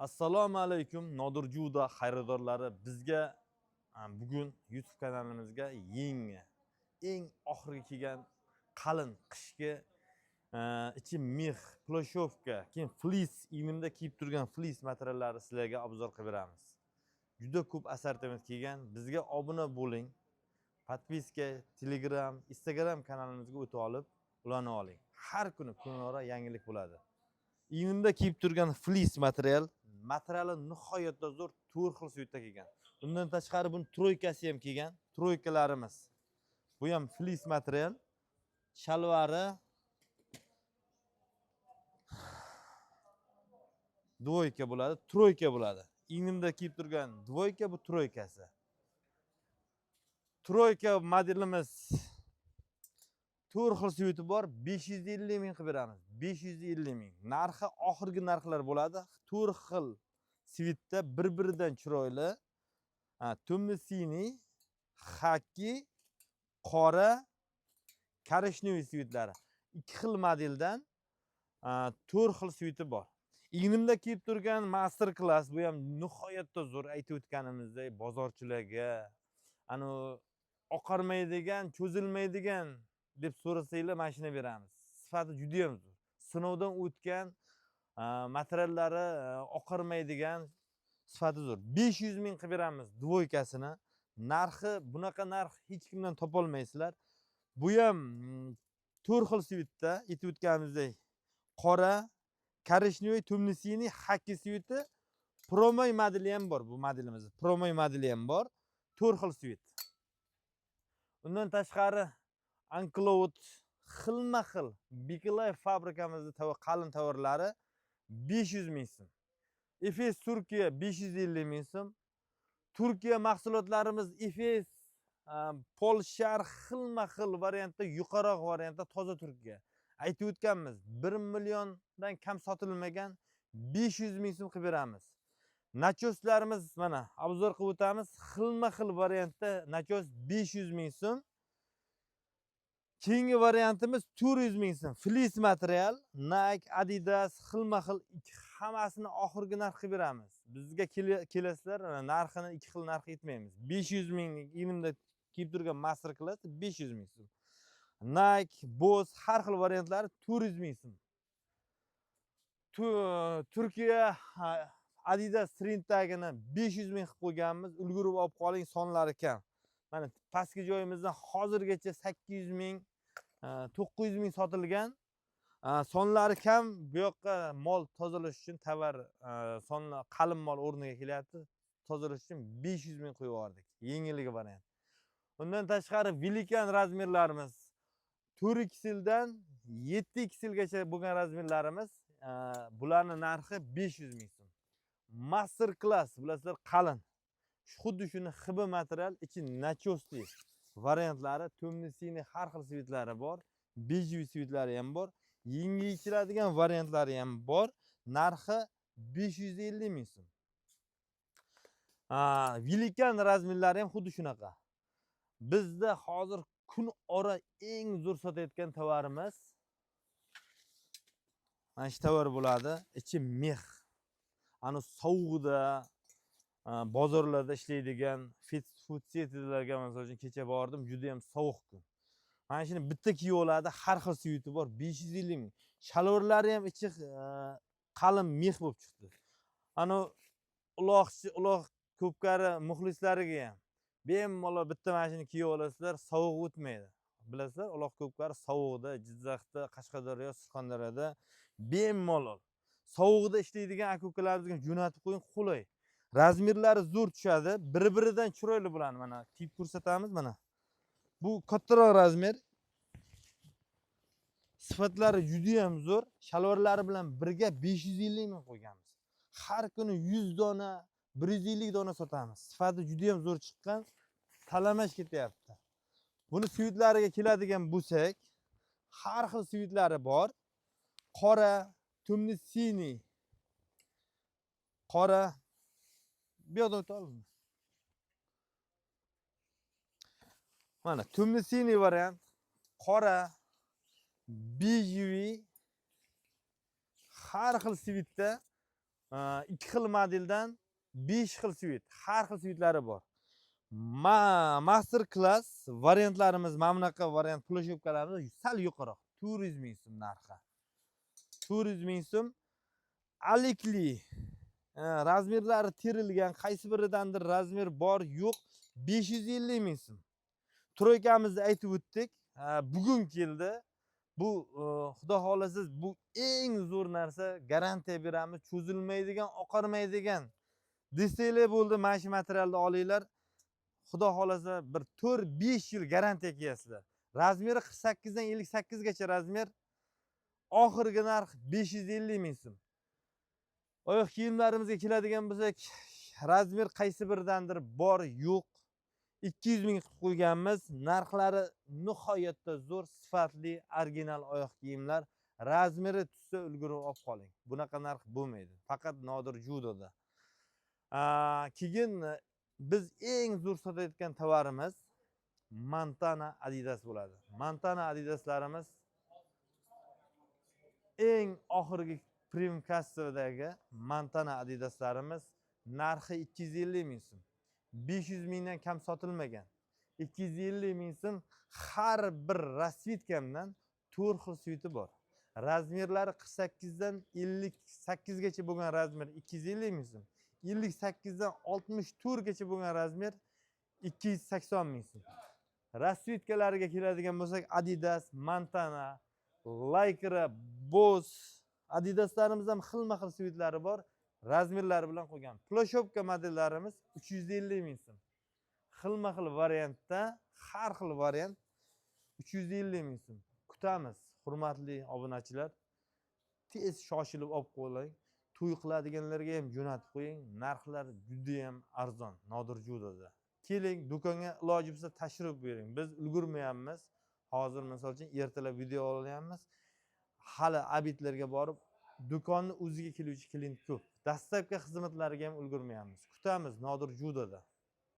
Assalomu alaykum Nodir Juda xaridorlari. Bizga bugun YouTube kanalimizga eng oxirgi kelgan qalin qishki ichi mix, plashovka, keyin fleece, iynimda kiyib turgan fleece materiallari sizlarga obzor qilib beramiz. Juda ko'p assortiment kelgan. Bizga obuna bo'ling. Podpiska, Telegram, Instagram kanalimizga o'tib olib, ulanib oling. Har kuni kunora yangilik bo'ladi. Iynimda kiyib turgan fleece materiali nihoyatda zo'r, 4 xil suyitda kelgan. Bundan tashqari buni troykasi ham kelgan. Troykalarimiz. Bu ham fleece material. Shalvari dvoyka bo'ladi, troyka bo'ladi. Iynimda kiyib turgan dvoyka, bu troykasi. Troyka modelimiz 4 xil suyiti bor, 550 ming qilib beramiz. 550 ming. Narxi oxirgi narxlar bo'ladi. 4 xil svitda bir-biridan chiroyli. Tumni-siniy, xaki, qora, korishnevoy svitlari. 2 xil modeldan 4 xil sviti bor. Iynimda kiyib turgan master class, bu ham nihoyatda zo'r, aytib o'tganimizdek, bozorchilarga oqarmaydigan, cho'zilmaydigan deb so'rasanglar, mashina beramiz. Sifati juda ham zo'r. Sinovdan o'tgan, materiallari oqarmaydigan, sifati zo'r. 500 ming qilib beramiz dvoykasini. Narxi, bunaqa narx hech kimdan topolmaysizlar. Bu ham 4 xil svitda, aytib o'tganimizdek, qora, korishnevoy, tumni-siniy, xaki sviti, promoy modeli ham bor bu modelimiz. Promoy modeli ham bor. 4 xil svit. Undan tashqari Ancloud xilma-xil Biklay fabrikamizning qalin tovarlari 500 ming so'm. Efes Turkiya 550 ming so'm. Turkiya mahsulotlarimiz Efes, Polshar xilma-xil variantda, yuqoriroq variantda toza Turkiya. Aytib o'tganmiz, 1 milliondan kam sotilmagan 500 ming so'm qilib beramiz. Nachoslarimiz mana obzor qilib o'tamiz. Xilma-xil variantda nachos 500 ming so'm. Keyingi variantimiz 400 ming so'm. Fleece material, Nike, Adidas, xilma-xil hammasini oxirgi narx qilib beramiz. Bizga kelasizlar, narxini 2 xil narx aytmaymiz. 500 minglik iynimda kiyib turgan master class 500 ming so'm. Nike, Boss har xil variantlari 400 ming so'm. Turkiya Adidas Trendtagini 500 ming qilib qo'yganmiz. Ulgurib olib qoling, sonlari kam. Mana pastki joyimizdan hozirgacha 800 ming, 900 ming sotilgan. Sonlari kam. Bu yoqqa mol tozalash uchun tovar sonni qalin mol o'rniga kelyapti. Tozalash uchun 500 ming qo'yib yubordik. Yengilligi variant. Undan tashqari velikan razmerlarimiz 4XL dan 7XL gacha bo'lgan razmerlarimiz, bularning narxi 500 ming so'm. Master class, bilasizlar, qalin. Xuddi shuni xibi material, ichi nachosli variantlari, tumni-siniy har xil svitlari bor, bejiy svitlari ham bor, yengil yechiladigan variantlari ham bor. Narxi 550 ming so'm. Velikan razmerlari ham xuddi shunaqa. Bizda hozir kun ora eng zo'r sotayotgan tovarimiz mana shu tovar bo'ladi. Ichi mex. Sovuqda bozorlarda ishlaydigan food setlarga, masalan uchun kecha bordim, juda ham sovuq kun. Mana shuni bitta kiyib oladi, har xil suyuti bor, 550 ming. Shalvorlari ham ichi qalin mex bo'lib chiqdi. Uloq ko'pkari muxlislariga ham bemalol bitta mashina kiyib olasizlar, sovuq o'tmaydi. Bilasizlar, uloq ko'pkari sovuqda, Jizzaxda, Qashqadaryo, Surxondaryoda bemalol sovuqda ishlaydigan aka-ukalarimizga jo'natib qo'ying, qulay. Razmerlari zo'r tushadi, bir-biridan chiroyli bo'ladi. Mana kiyib ko'rsatamiz mana. Bu kattaroq razmer. Sifatlari juda ham zo'r. Shalvorlari bilan birga 550 ming qo'yganmiz. Har kuni 100 dona, 150 dona sotamiz. Sifati juda ham zo'r chiqqan, talamash ketyapti. Buni svitlariga keladigan bo'lsak, har xil svitlari bor. Qora, tumni-siniy, qora, bu yoqda o'tolmi? Mana tumni-siniy variant, qora, bejiy, har xil svitda ikki xil modeldan 5 xil svit, har xil svitlari bor. Master class variantlarimiz mana bunaqa variant ploshopkalarimiz sal yuqoriroq, 400 ming so'm narxi. 400 ming so'm alikli razmerlari terilgan, qaysi biridandir razmer bor yo'q, 550 ming so'm. Troykamizni aytib o'tdik. Bugun keldi. Bu xudo xolasa bu eng zo'r narsa, garantiya beramiz, cho'zilmaydigan, oqarmaydigan. Desanglar bo'ldi, mana shu materialni olinglar. Xudo xolasa bir 4-5 yil garantiya kiyasizlar. Razmeri 48 dan 58 gacha razmer. Oxirgi narx 550 ming so'm. Oyoq kiyimlarimizga keladigan bo'lsak, razmer qaysi biridandir bor yo'q. 200 ming qilib qo'yganmiz. Narxlari nihoyatda zo'r, sifatli, original oyoq kiyimlar. Razmeri tushsa ulgurib olib qoling. Bunaqa narx bo'lmaydi. Faqat Nodir Judoda. Keyin biz eng zo'r sotayotgan tovarimiz Montana Adidas bo'ladi. Montana Adidaslarimiz eng oxirgi premium kassadagi Montana Adidaslarimiz narxi 250 ming so'm. 500 mingdan kam sotilmagan. 250 ming so'm har bir rasvetkamdan 4 xil sviti bor. Razmerlari 48 dan 58 gacha bo'lgan razmer 250 ming so'm. 58 dan 64 gacha bo'lgan razmer 280 ming so'm. Rasvetkalariga keladigan bo'lsak, Adidas, Montana, Lycra, Boss, Adidaslarimiz ham xilma-xil svitlari bor. Razmerlari bilan qo'ygan. Ploshopka modellarimiz 350 ming so'm. Xilma-xil variantda, har xil variant 350 ming so'm. Kutamiz, hurmatli obunachilar. Tez shoshilib olib qo'ying. To'y qiladiganlarga ham jo'natib qo'ying. Narxlar juda ham arzon, Nodir Judoda. Keling, do'konga iloji bo'lsa tashrif bering. Biz ulgurmayapmiz. Hozir misol uchun ertalab video olyapmiz. Hali abitlarga borib, do'konni o'ziga keluvchi klient ko'p. Dastlabki xizmatlariga ham ulgurmayapmiz. Kutamiz Nodir Judoda.